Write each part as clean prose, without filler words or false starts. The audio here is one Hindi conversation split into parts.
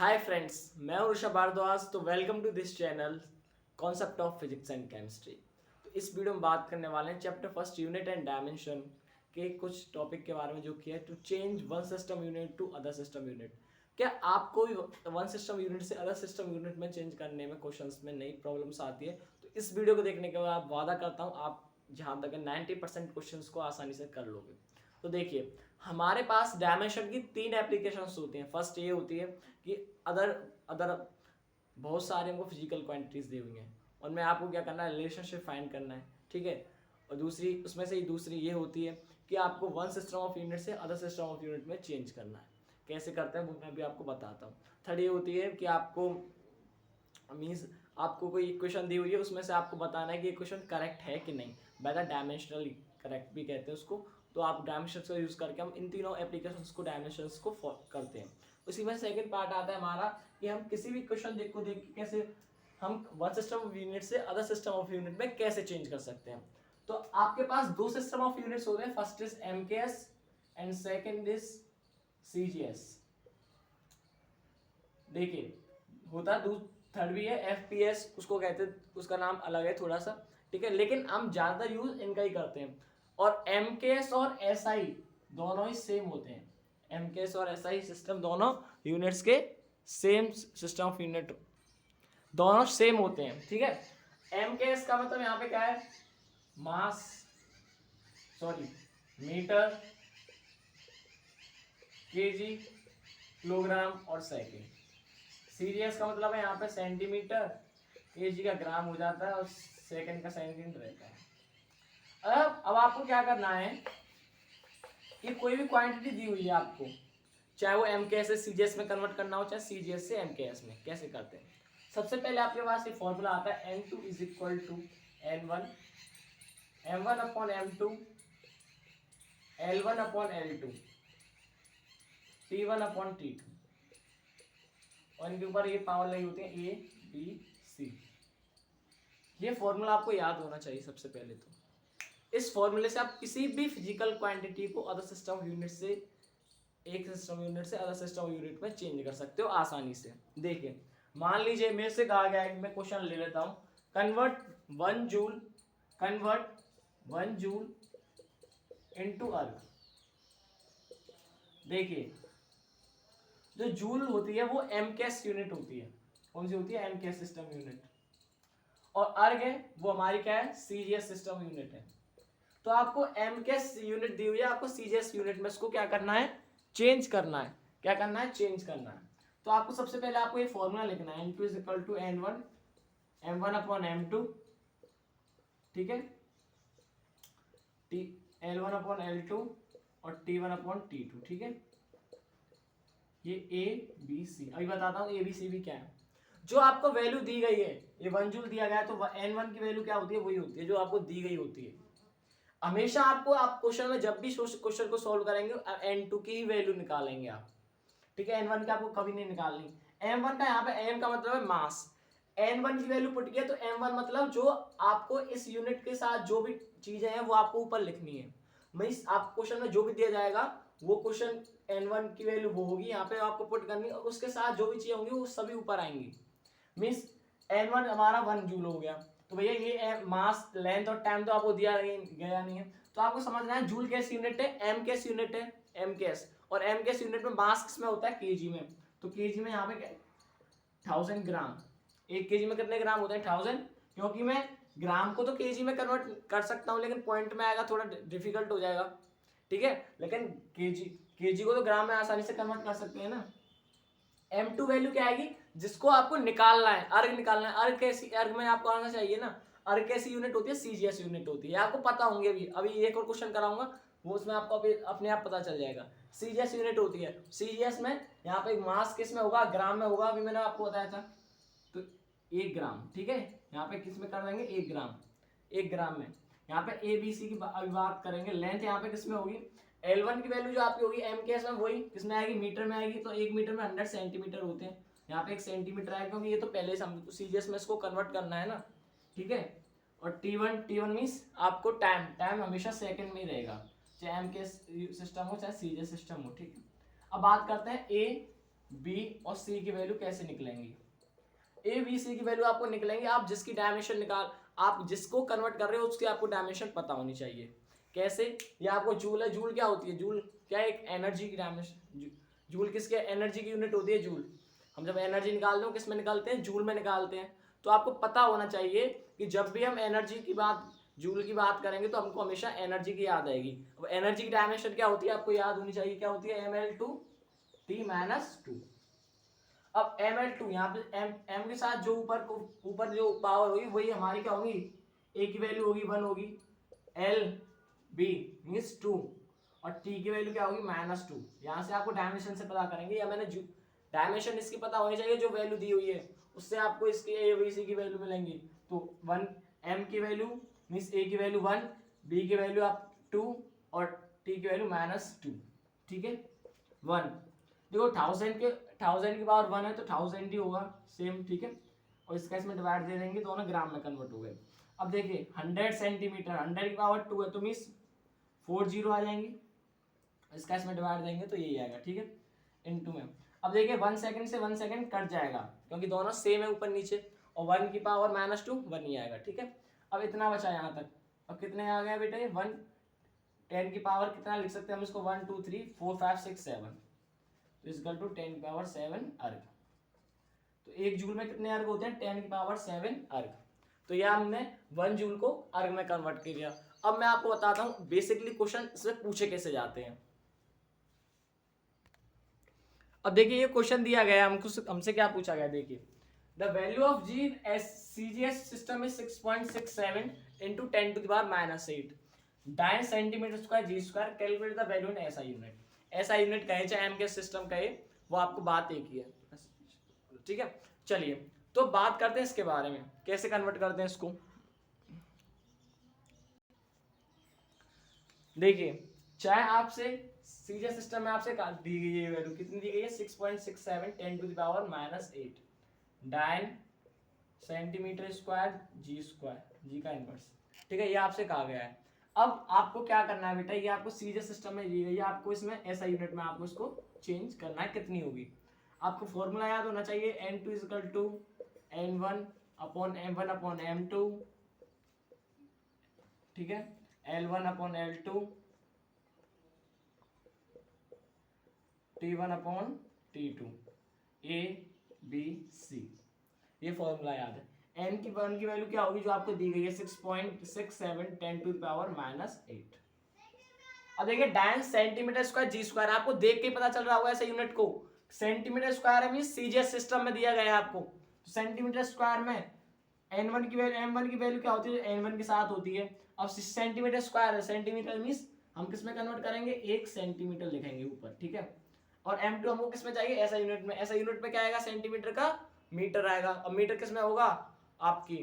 हाय फ्रेंड्स, मैं हूं ऋषभ भारद्वाज। तो welcome to this channel concept of physics and chemistry. तो इस वीडियो में बात करने वाले हैं chapter first unit and dimension के कुछ टॉपिक के बारे में, जो किया है to change one system unit to other system unit. क्या आपको भी वन सिस्टम यूनिट से अदर सिस्टम यूनिट में चेंज करने में क्वेश्चंस में नई प्रॉब्लम्स आती है? तो इस वीडियो को देखने के बाद वादा करता हूँ आप जहाँ तक 90% क्वेश्चन को आसानी से कर लोगे। तो देखिए, हमारे पास डायमेंशन की तीन एप्लीकेशंस होती हैं। फर्स्ट ये होती है कि अदर अदर बहुत सारे हमको फिजिकल क्वांटिटीज दी हुई हैं, उनमें आपको क्या करना है, रिलेशनशिप फाइंड करना है, ठीक है। और दूसरी उसमें से ही दूसरी ये होती है कि आपको वन सिस्टम ऑफ यूनिट से अदर सिस्टम ऑफ यूनिट में चेंज करना है। कैसे करते हैं वो मैं भी आपको बताता हूँ। थर्ड ये होती है कि आपको मीन्स आपको कोई इक्वेशन दी हुई है, उसमें से आपको बताना है कि इक्वेशन करेक्ट है कि नहीं, वेदर डायमेंशनली करेक्ट भी कहते हैं उसको। तो आप डायमेंशंस का यूज़ करके हम इन तीनों एप्लीकेशंस को डायमेंशंस को करते हैं। उसी में सेकंड पार्ट आता है हमारा कि हम किसी भी क्वेश्चन को देख के कैसे हम वन सिस्टम ऑफ यूनिट से अदर सिस्टम ऑफ यूनिट में कैसे चेंज कर सकते हैं। तो आपके पास दो सिस्टम ऑफ यूनिट्स होते हैं, first is MKS and second is CGS. देखिए, होता थर्ड भी है एफपीएस, उसको कहते हैं, उसका नाम अलग है थोड़ा सा, ठीक है, लेकिन हम ज्यादा यूज इनका ही करते हैं। और एमकेएस और एसआई दोनों ही सेम होते हैं। एमकेएस और एसआई सिस्टम दोनों यूनिट्स के सेम सिस्टम ऑफ यूनिट, दोनों सेम होते हैं, ठीक है। एमकेएस का मतलब यहाँ पे क्या है, मास, सॉरी, मीटर, केजी, किलोग्राम और सेकेंड। सीजीएस का मतलब है यहाँ पे सेंटीमीटर, केजी का ग्राम हो जाता है और सेकंड का सेकंड रहता है। अब आपको क्या करना है कि कोई भी क्वांटिटी दी हुई है आपको, चाहे वो एमकेएस से सीजीएस में कन्वर्ट करना हो, चाहे सीजीएस से एमकेएस में, कैसे करते हैं। सबसे पहले आपके पास ये फॉर्मूला आता है N2 is equal to N1 M1 upon M2 L1 upon L2 T1 upon T2, और इनके ऊपर ये पावर लगी होती है ए बी सी। ये फॉर्मूला आपको याद होना चाहिए सबसे पहले। तो इस फॉर्मूले से आप किसी भी फिजिकल क्वांटिटी को अदर सिस्टम यूनिट से, एक सिस्टम यूनिट से अदर सिस्टम यूनिट में चेंज कर सकते हो आसानी से। देखिए, मान लीजिए मेरे से कहा गया है, मैं क्वेश्चन ले लेता हूँ, कन्वर्ट 1 जूल इनटू अर्ग। देखिए, जो जूल होती है वो एमकेएस यूनिट होती है। कौन सी होती है? MKS system unit. और अर्ग है वो हमारी क्या है, सीजीएस सिस्टम यूनिट है। तो आपको एमकेएस यूनिट दी हुई है, आपको सीजीएस यूनिट में इसको क्या करना है, चेंज करना है। क्या करना है? चेंज करना है। तो आपको सबसे पहले आपको ये फॉर्मूला लिखना है, N2 is equal to N1 M1 upon M2, ठीक है, L1 अपॉन L2 और T1 अपॉन T2, ठीक है। ये ए बी सी, अभी बताता हूँ ए बी सी भी क्या है। जो आपको वैल्यू दी गई है, ये 1 जूल दिया गया है, तो N1 की वैल्यू क्या होती है, वही होती है जो आपको दी गई होती है। हमेशा आपको, आप क्वेश्चन में जब भी क्वेश्चन को सॉल्व करेंगे N2 की ही वैल्यू निकालेंगे आप, ठीक है। N1 की आपको कभी नहीं निकालनी। M1 का, यहाँ पे M का मतलब है मास, N1 की वैल्यू पुट किया तो M1 मतलब जो आपको इस यूनिट के साथ जो भी चीजें हैं वो आपको ऊपर लिखनी है। मीन्स आप क्वेश्चन में जो भी दिया जाएगा वो क्वेश्चन N1 की वैल्यू वो होगी, यहाँ पे आपको पुट करनी है, और उसके साथ जो भी चीजें होंगी वो सभी ऊपर आएंगी। मीन्स N1 हमारा 1 जूल हो गया, तो भैया ये मास, लेंथ और टाइम तो आपको दिया गया नहीं है, तो आपको समझना है जूल कैस यूनिट है, एम कैस यूनिट है, एम कैस, और एम कैस यूनिट में मास किसमें होता है, केजी में। तो केजी में यहाँ पे 1000 ग्राम, एक केजी में कितने ग्राम होते हैं, 1000, क्योंकि मैं ग्राम को तो केजी में कन्वर्ट कर सकता हूँ, लेकिन पॉइंट में आएगा थोड़ा डिफिकल्ट हो जाएगा, ठीक है। लेकिन केजी को तो ग्राम में आसानी से कन्वर्ट कर सकते हैं ना। M2 वैल्यू क्या आएगी, जिसको आपको निकालना है, अर्ग निकालना है। अर्ग कैसी, अर्ग में आपको आना चाहिए ना, अर्ग कैसी यूनिट होती है, सीजीएस यूनिट होती है, आपको पता होंगे भी। अभी एक और क्वेश्चन कराऊंगा वो उसमें आपको अपने आप पता चल जाएगा। सीजीएस यूनिट होती है, सीजीएस में यहाँ पे मास किस में होगा, ग्राम में होगा, अभी मैंने आपको बताया था। तो 1 ग्राम, ठीक है, यहाँ पे किस में कर देंगे, 1 ग्राम, 1 ग्राम में। यहाँ पे ए बी सी की अभी बात करेंगे, लेंथ यहाँ पे किस में होगी, L1 की वैल्यू जो आपकी होगी एमकेएस में, वही किसमें आएगी, मीटर में आएगी। तो 1 मीटर में 100 सेंटीमीटर होते हैं, यहाँ पे 1 सेंटीमीटर आएगा, क्योंकि ये तो पहले से सीजीएस में इसको कन्वर्ट करना है ना, ठीक है। और T1 मीन्स आपको टाइम हमेशा सेकंड में ही रहेगा, चाहे एमकेएस सिस्टम हो चाहे सीजीएस सिस्टम हो, ठीक है। अब बात करते हैं ए बी और सी की वैल्यू कैसे निकलेंगी? ए बी सी की वैल्यू आपको निकलेंगी, आप जिसकी डायमेंशन निकाल, आप जिसको कन्वर्ट कर रहे हो उसकी आपको डायमेंशन पता होनी चाहिए। कैसे? ये आपको जूल है, जूल क्या होती है? जूल क्या है? एक एनर्जी की डायमेंशन। जूल किसके एनर्जी की यूनिट होती है? जूल। हम जब एनर्जी निकालते हैं किस में निकालते हैं? जूल में निकालते हैं। तो आपको पता होना चाहिए कि जब भी हम एनर्जी की बात, जूल की बात करेंगे तो हमको हमेशा एनर्जी की याद आएगी। अब एनर्जी की डायमेंशन क्या होती है आपको याद होनी चाहिए, क्या होती है? ml/t-2। अब ml2 यहाँ पे m के साथ जो ऊपर जो पावर होगी वही हमारी क्या होगी? a की वैल्यू होगी 1 होगी, l b मीन्स 2, और t की वैल्यू क्या होगी? -2। यहाँ से आपको डायमेंशन से पता करेंगे, या मैंने डायमेंशन इसकी पता होनी चाहिए जो वैल्यू दी हुई है, उससे आपको इसकी a b c की वैल्यू मिलेंगी। तो 1 m की वैल्यू मीन्स a की वैल्यू 1, b की वैल्यू आप 2 और t की वैल्यू -2। ठीक है, 1। देखो 1000 की पावर 1 है तो 1000 ही होगा सेम। ठीक है, और इसका इसमें डिवाइड दे देंगे, दोनों ग्राम में कन्वर्ट हो गए। अब देखिए 100 सेंटीमीटर, 100 की पावर 2 है तो मीन्स 4 जीरो आ जाएंगे, इसका इसमें डिवाइड देंगे तो यही आएगा। ठीक है, इनटू में। अब देखिए 1 सेकंड से 1 सेकंड कट जाएगा क्योंकि दोनों सेम है ऊपर नीचे, और 1 की पावर -2 1 ही आएगा। ठीक है, अब इतना बचा यहाँ तक। अब कितने आ गया बेटा? ये 1 10 की पावर कितना लिख सकते हैं हम इसको? 1 2 3 4 5 6 7, तो इक्वल टू 10 की पावर 7 अर्ग। तो 1 जूल में कितने अर्ग होते हैं? 10 की पावर 7 अर्ग। तो यह हमने 1 जूल को अर्ग में कन्वर्ट कर दिया। अब मैं आपको बताता हूं बेसिकली क्वेश्चन इसमें पूछे कैसे जाते हैं। अब देखिए ये क्वेश्चन दिया गया हमको, हमसे क्या पूछा गया? देखिए the value of G S CGS system is 6.67 into 10 to the power -8 9 centimetre square G square, calculate the value in SI unit. SI unit कहे चाहे एम के सिस्टम कहे, वो आपको बात एक ही है। ठीक है, चलिए तो बात करते हैं इसके बारे में, कैसे कन्वर्ट करते हैं इसको। देखिए चाहे आपसे सीजे सिस्टम में आपसे दी गई है वैल्यू, कितनी दी गई है? 6.67 10 to the power -8 9 centimetre square G square, G का इनवर्स। ठीक है, ये आपसे कहा गया है। अब आपको क्या करना है बेटा? ये आपको सीजे सिस्टम में दी गई है, आपको इसमें ऐसा यूनिट में आपको इसको चेंज करना है। कितनी होगी? आपको फॉर्मूला याद होना चाहिए, n2 = n1 upon m1 upon m2। ठीक है, L1 upon L2 T1 upon T2 A B C, ये फॉर्मूला याद है। n की 1 की वैल्यू क्या होगी जो आपको दी गई है? 6.67 10 टू द पावर -8। अब देखिए डायन सेंटीमीटर स्क्वायर जी स्क्वायर, आपको देख के पता चल रहा होगा ऐसे यूनिट को। सेंटीमीटर स्क्वायर में सीजीएस सिस्टम में दिया गया है आपको, तो सेंटीमीटर स्क्वायर में n1 की वैल्यू, m1 की वैल्यू क्या होती है? n1 के साथ होती है। अब सेंटीमीटर स्क्वायर है, सेंटीमीटर मींस हम किस में कन्वर्ट करेंगे? 1 सेंटीमीटर लिखेंगे ऊपर। ठीक है, और m2 हमको किस में चाहिए? ऐसा यूनिट में। ऐसा यूनिट में क्या आएगा? सेंटीमीटर का मीटर आएगा। और मीटर किस में होगा? आपकी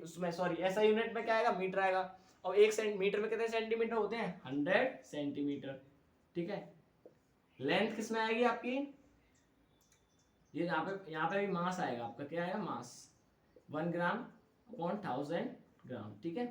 उसमें सॉरी, ऐसा यूनिट में क्या आएगा? मीटर आएगा। और 1 सेंटीमीटर में कितने सेंटीमीटर होते हैं? 100 सेंटीमीटर। ठीक है, लेंथ किस में आएगी आपकी? ये यहाँ पे भी मास आएगा आपका, क्या आएगा? मास 1 ग्राम अपॉन 1000 ग्राम। ठीक है,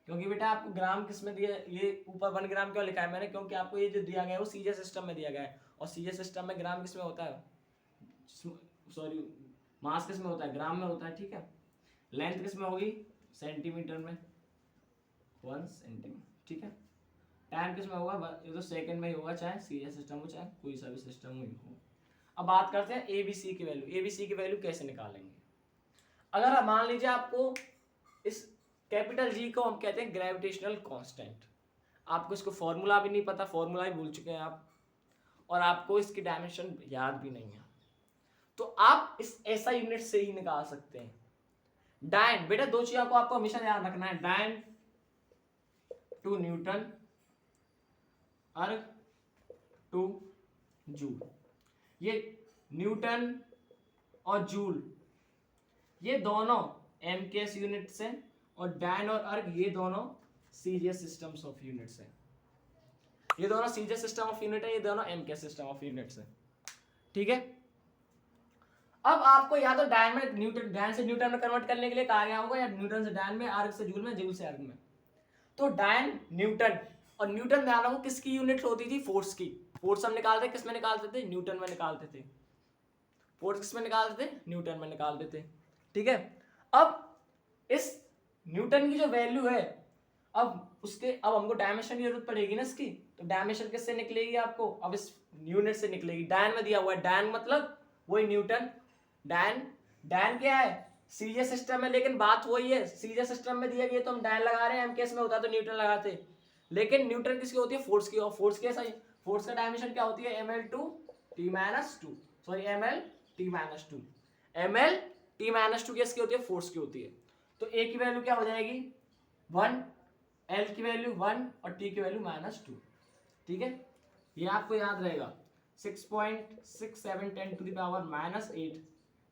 क्योंकि बेटा आपको ग्राम किस में दिया, ये ऊपर 1 ग्राम क्यों लिखा है मैंने? क्योंकि आपको ये जो दिया गया है वो सीजे सिस्टम में दिया गया है, और सीजे सिस्टम में ग्राम किस में होता है? सॉरी, मास किस में होता है? ग्राम में होता है। ठीक है, लेंथ किस में होगी? सेंटीमीटर में, 1 सेंटीमीटर। ठीक है, टाइम किस में होगा? ये तो सेकंड में ही होगा, चाहे सीजे सिस्टम हो चाहे कोई सा भी सिस्टम हो। अब बात करते हैं एबीसी की वैल्यू। एबीसी की वैल्यू कैसे निकालेंगे? अगर मान लीजिए आपको इस कैपिटल जी को हम कहते हैं ग्रेविटेशनल कांस्टेंट, आपको इसको फॉर्मूला भी नहीं पता, फॉर्मूला ही भूल चुके हैं आप, और आपको इसकी डायमेंशन याद भी नहीं है, तो आप इस ऐसा यूनिट से ही निकाल सकते हैं। डायन, बेटा दो चीजों को आपको हमेशा याद रखना है, डायन टू न्यूटन अर्ग टू जूल। ये न्यूटन और जूल ये दोनों एमकेएस यूनिट्स हैं, और डायन और अर्ग ये दोनों सीजीएस सिस्टम्स ऑफ यूनिट्स हैं। ये दोनों सीजीएस सिस्टम ऑफ यूनिट है, ये दोनों एमकेएस सिस्टम ऑफ यूनिट्स हैं। ठीक है, अब आपको या तो डायन में न्यूटन, डायन से न्यूटन में कन्वर्ट करने के लिए कहा गया होगा, या न्यूटन से डायन में, अर्ग से जूल में, जूल से अर्ग में। तो डायन न्यूटन और न्यूटन ध्यान रखो किसकी यूनिट होती थी, फोर्स की। फोर्स हम निकालते किस में निकालते थे, न्यूटन में निकालते थे। फोर्स किस में निकालते थे, न्यूटन में निकालते थे, ठीक है। अब इस न्यूटन की जो वैल्यू है, अब हमको डायमेंशन की जरूरत पड़ेगी ना इसकी, तो डायमेंशन किससे निकलेगी आपको, अब इस यूनिट से निकलेगी। डायन में दिया हुआ है, डायन मतलब वही न्यूटन। डायन, डायन क्या है, सीरियस सिस्टम है, लेकिन बात वही है, सीरियस सिस्टम में दिया गया तो हम डायन लगा रहे हैं, एम केस में होता तो न्यूटन लगाते। लेकिन न्यूटन किसकी होती है, फोर्स की। और फोर्स कैसा, फोर्स का डायमेंशन क्या होती है, ml/t-2, सॉरी ml/t-2, ml/t-2 किसकी होती है, फोर्स की होती है। तो ए की वैल्यू क्या हो जाएगी 1, एल की वैल्यू 1 और टी की वैल्यू -2, ठीक है। ये आपको याद रहेगा 6.67 10 to the power -8,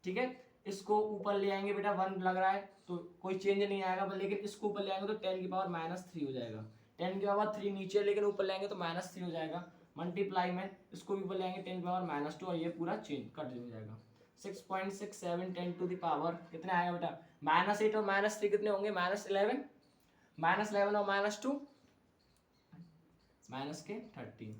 ठीक है। इसको ऊपर ले आएंगे बेटा, 1 लग रहा है तो कोई चेंज नहीं आएगा, लेकिन इसको ऊपर ले आएंगे तो 10 की पावर -3 हो जाएगा। 10 की पावर 3 नीचे, लेकिन ऊपर ले आएंगे तो -3 हो जाएगा। मल्टीप्लाई में इसको भी ऊपर ले आएंगे 10 की पावर -2 और ये पूरा चेंज कट हो जाएगा। 6.67 10 to the power कितने आएगा बेटा, -8 और -3 कितने होंगे, -11, -11 और -2 -13।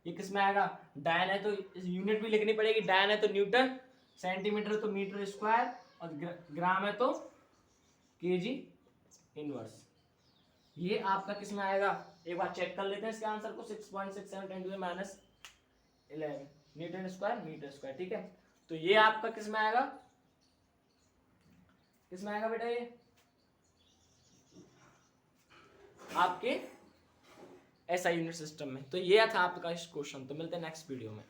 ये किस में आएगा, डायन है तो यूनिट भी लिखनी पड़ेगी, डायन है तो न्यूटन, सेंटीमीटर तो मीटर स्क्वायर, और ग्राम है तो केजी इनवर्स। ये आपका किस में आएगा, एक बार चेक कर लेते हैं इसके आंसर को। 6.67 10 to the -11 newton square metre square, ठीक है। तो ये आपका किस में आएगा, किस में आएगा बेटा, ये आपके ऐसा यूनिट सिस्टम में। तो ये था आपका इस क्वेश्चन। तो मिलते हैं नेक्स्ट वीडियो में।